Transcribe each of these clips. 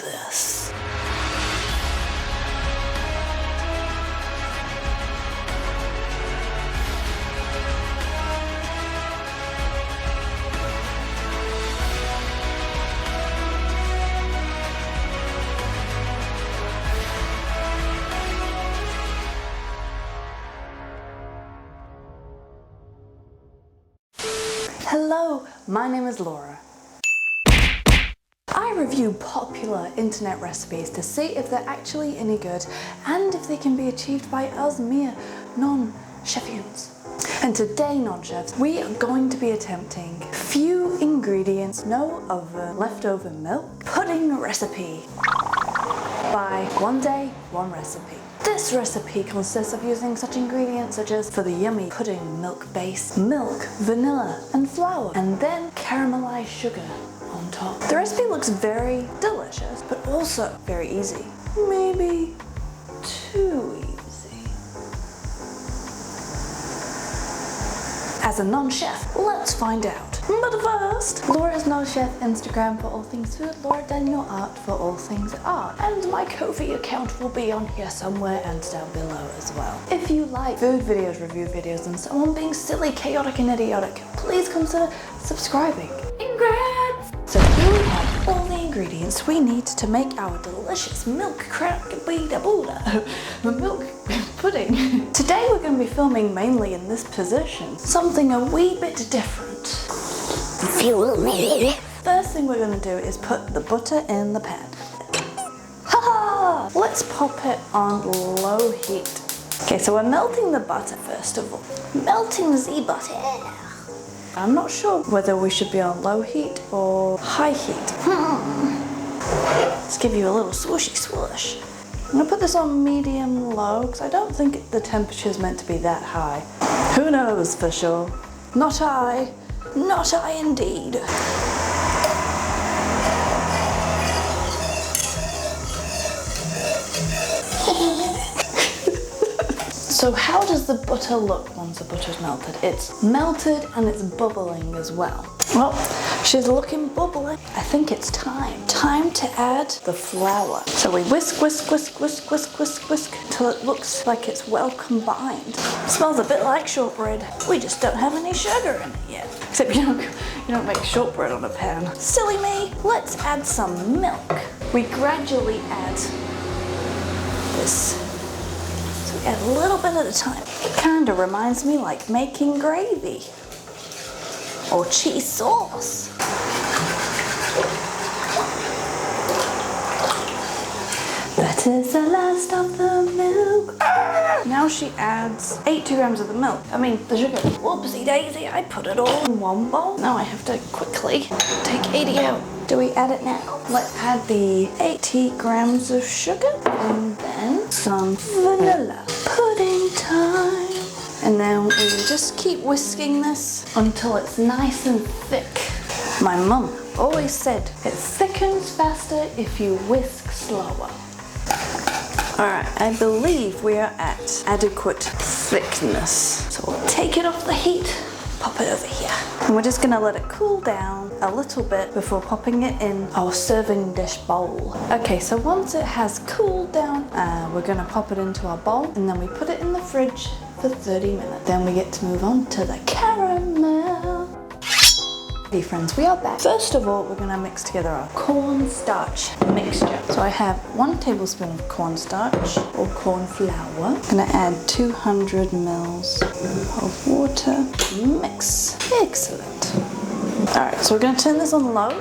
this. Hello, my name is Laura. I review popular internet recipes to see if they're actually any good and if they can be achieved by us mere non-chefians. And today, non-chefs, we are going to be attempting few ingredients, no oven, leftover milk pudding recipe by One Day, One Recipe. This recipe consists of using such ingredients such as, for the yummy pudding milk base, milk, vanilla and flour, and then caramelized sugar on top. The recipe looks very delicious, but also very easy. Maybe too easy. As a non-chef, let's find out. But first, Laura's No-Chef Instagram for all things food, Laura Daniel Art for all things art. And my Ko-fi account will be on here somewhere and down below as well. If you like food videos, review videos, and so on being silly, chaotic, and idiotic, please consider subscribing. Congrats! So here we have all the ingredients we need to make our delicious milk milk pudding. Today we're going to be filming mainly in this position, something a wee bit different. First thing we're going to do is put the butter in the pan. Ha! Let's pop it on low heat. Okay, so we're melting the butter first of all. Melting the butter. I'm not sure whether we should be on low heat or high heat. Let's give you a little swooshy swoosh. I'm going to put this on medium-low because I don't think the temperature is meant to be that high. Who knows for sure? Not I. Not I indeed. So how does the butter look once the butter's melted? It's melted and it's bubbling as well. Well, she's looking bubbly. I think it's time. Time to add the flour. So we whisk, whisk, whisk, whisk, whisk, whisk, whisk until it looks like it's well combined. Smells a bit like shortbread. We just don't have any sugar in it yet. Except you don't make shortbread on a pan. Silly me. Let's add some milk. We gradually add this. So we add a little bit at a time. It kind of reminds me like making gravy. Or cheese sauce. That is the last of the milk. Now she adds 80 grams of the milk. I mean, the sugar. Whoopsie daisy, I put it all in one bowl. Now I have to quickly take 80 out. Do we add it now? Let's add the 80 grams of sugar and then some vanilla. Pudding time. And then we just keep whisking this until it's nice and thick. My mum always said it thickens faster if you whisk slower. Alright, I believe we are at adequate thickness. So we'll take it off the heat, pop it over here. And we're just gonna let it cool down a little bit before popping it in our serving dish bowl. Okay, so once it has cooled down, we're gonna pop it into our bowl and then we put it in the fridge for 30 minutes. Then we get to move on to the caramel. Hey friends, we are back. First of all, we're gonna mix together our cornstarch mixture. So I have 1 tablespoon of cornstarch or corn flour. I'm gonna add 200 mils of water. Mix. Excellent. All right, so we're gonna turn this on low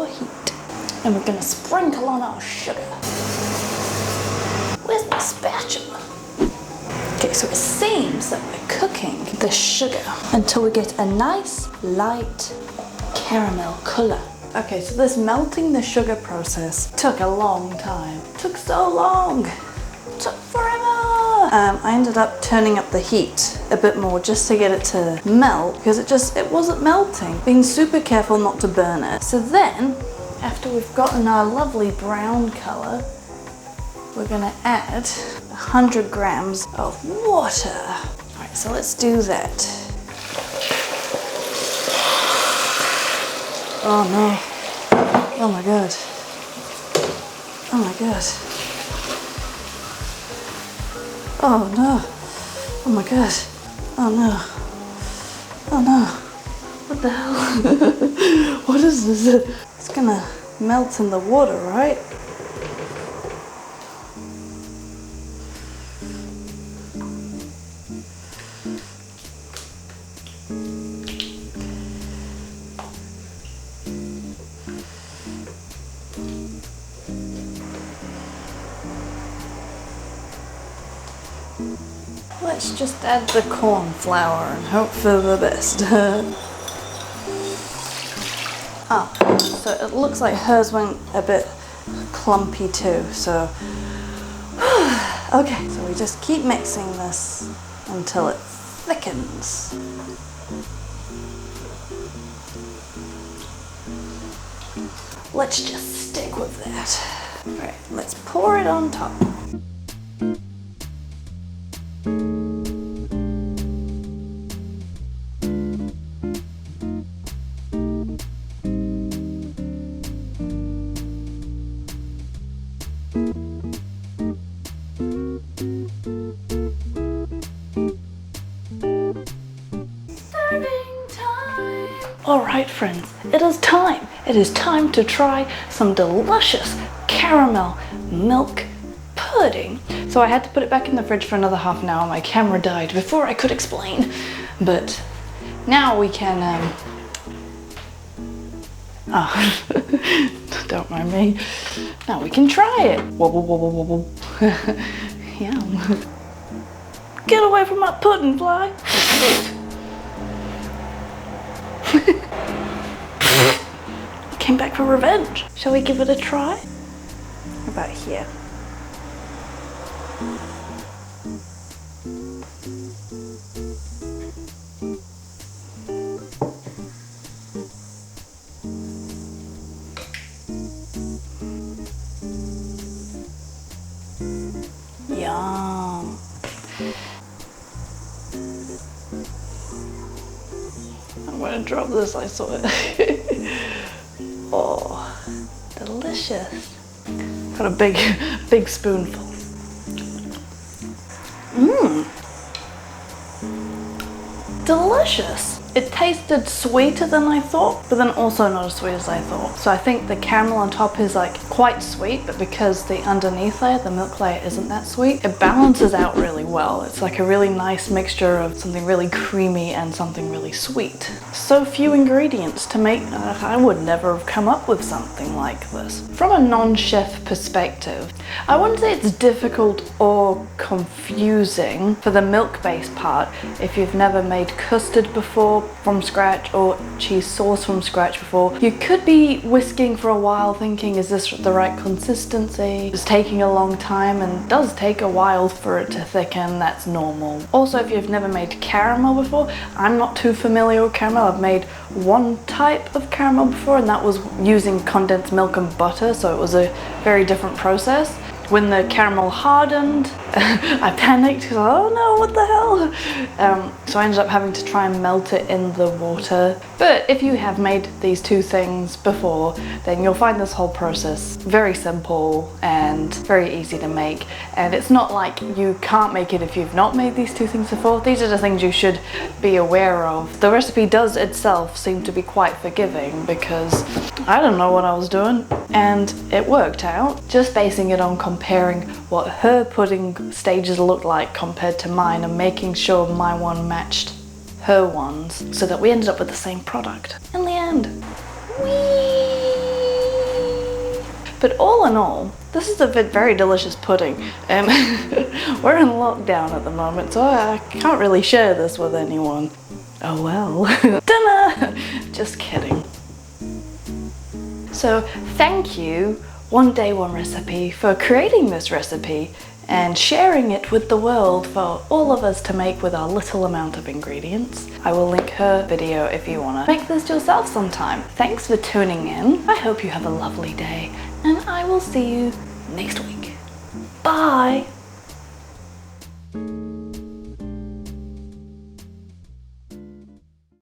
heat. And we're gonna sprinkle on our sugar. Where's my spatula? Okay, so it seems that we're cooking the sugar until we get a nice light caramel color. Okay, so this melting the sugar process took a long time. It took so long. It took forever. I ended up turning up the heat a bit more just to get it to melt because it wasn't melting. Being super careful not to burn it. So then, after we've gotten our lovely brown color, we're gonna add 100 grams of water. All right, so let's do that. Oh no. Oh my god. Oh my god. Oh no. Oh my god. Oh no. Oh no. What the hell? What is this? It's gonna melt in the water, right? Let's just add the corn flour and hope for the best. So it looks like hers went a bit clumpy too, so okay, so we just keep mixing this until it thickens. Let's just stick with that. Alright, let's pour it on top. Alright friends, it is time. It is time to try some delicious caramel milk pudding. So I had to put it back in the fridge for another half an hour. My camera died before I could explain. But now we can, don't mind me. Now we can try it. Wobble, wobble, wobble. Yum. Get away from my pudding, fly. Came back for revenge. Shall we give it a try? How about here? Yum. I'm gonna drop this, I saw it. Oh, delicious. Got a big spoonful. Mmm. Delicious. It tasted sweeter than I thought, but then also not as sweet as I thought. So I think the caramel on top is like quite sweet, but because the underneath layer, the milk layer, isn't that sweet, it balances out really well. It's like a really nice mixture of something really creamy and something really sweet. So few ingredients to make, I would never have come up with something like this. From a non-chef perspective, I wouldn't say it's difficult or confusing for the milk-based part if you've never made custard before from scratch or cheese sauce from scratch before. You could be whisking for a while thinking, is this the right consistency? It's taking a long time, and it does take a while for it to thicken. That's normal. Also, if you've never made caramel before, I'm not too familiar with caramel. I've made one type of caramel before, and that was using condensed milk and butter, so it was a very different process. When the caramel hardened, I panicked because, oh no, what the hell? So I ended up having to try and melt it in the water. But if you have made these two things before, then you'll find this whole process very simple and very easy to make. And it's not like you can't make it if you've not made these two things before. These are the things you should be aware of. The recipe does itself seem to be quite forgiving because I don't know what I was doing and it worked out. Just basing it on comparing what her pudding stages look like compared to mine and making sure my one matched her ones so that we ended up with the same product in the end. Whee! But all in all, this is a very delicious pudding. We're in lockdown at the moment, so I can't really share this with anyone. Oh well. Dinner! Just kidding. So thank you, One Day One Recipe, for creating this recipe and sharing it with the world for all of us to make with our little amount of ingredients. I will link her video if you want to make this yourself sometime. Thanks for tuning in. I hope you have a lovely day and I will see you next week. Bye!